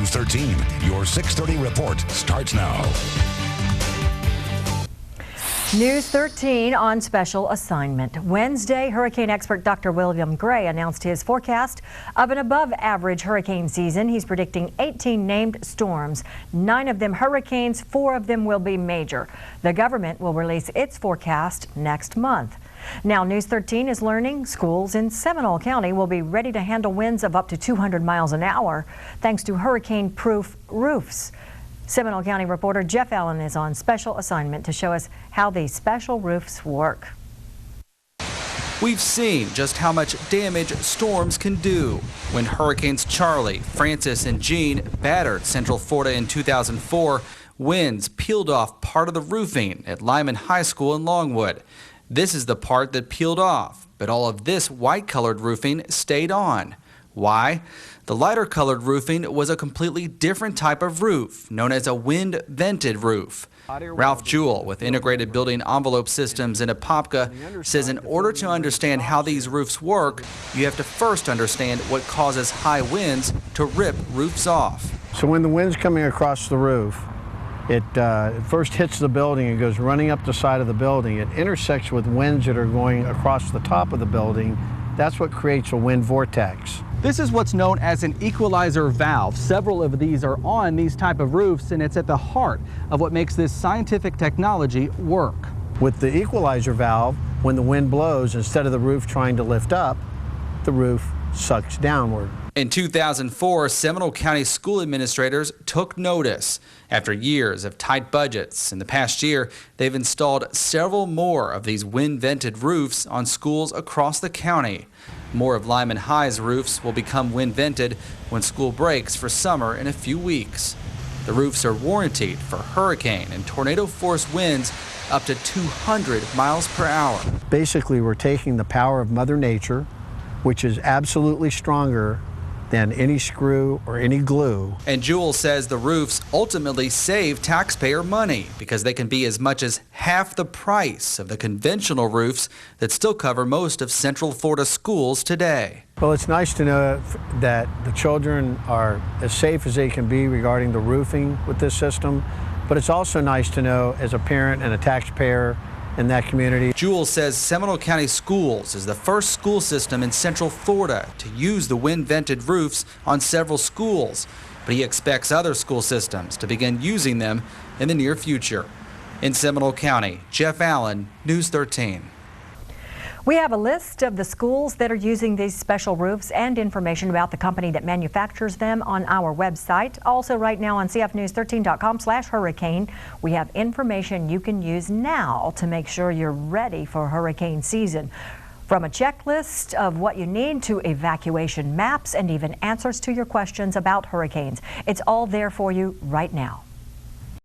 News 13, your 6:30 report starts now. News 13 on special assignment. Wednesday, hurricane expert Dr. William Gray announced his forecast of an above-average hurricane season. He's predicting 18 named storms, 9 of them hurricanes, 4 of them will be major. The government will release its forecast next month. Now, News 13 is learning schools in Seminole County will be ready to handle winds of up to 200 miles an hour thanks to hurricane-proof roofs. Seminole County reporter Jeff Allen is on special assignment to show us how these special roofs work. We've seen just how much damage storms can do. When Hurricanes Charlie, Francis, and Jean battered Central Florida in 2004, winds peeled off part of the roofing at Lyman High School in Longwood. This is the part that peeled off, but all of this white-colored roofing stayed on. Why? The lighter colored roofing was a completely different type of roof, known as a wind-vented roof. Ralph Jewell with Integrated Building Envelope Systems in Apopka says in order to understand how these roofs work, you have to first understand what causes high winds to rip roofs off. So when the wind's coming across the roof, it first hits the building and goes running up the side of the building. It intersects with winds that are going across the top of the building. That's what creates a wind vortex. This is what's known as an equalizer valve. Several of these are on these type of roofs, and it's at the heart of what makes this scientific technology work. With the equalizer valve, when the wind blows, instead of the roof trying to lift up, the roof sucks downward. In 2004, Seminole County school administrators took notice. After years of tight budgets, in the past year, they've installed several more of these wind-vented roofs on schools across the county. More of Lyman High's roofs will become wind-vented when school breaks for summer in a few weeks. The roofs are warranted for hurricane and tornado-force winds up to 200 miles per hour. Basically, we're taking the power of Mother Nature, which is absolutely stronger than any screw or any glue. And Jewell says the roofs ultimately save taxpayer money because they can be as much as half the price of the conventional roofs that still cover most of Central Florida schools today. Well, it's nice to know that the children are as safe as they can be regarding the roofing with this system, but it's also nice to know as a parent and a taxpayer in that community. Jewell says Seminole County Schools is the first school system in Central Florida to use the wind-vented roofs on several schools, but he expects other school systems to begin using them in the near future. In Seminole County, Jeff Allen, News 13. We have a list of the schools that are using these special roofs and information about the company that manufactures them on our website. Also right now on cfnews13.com/hurricane, we have information you can use now to make sure you're ready for hurricane season. From a checklist of what you need to evacuation maps and even answers to your questions about hurricanes. It's all there for you right now.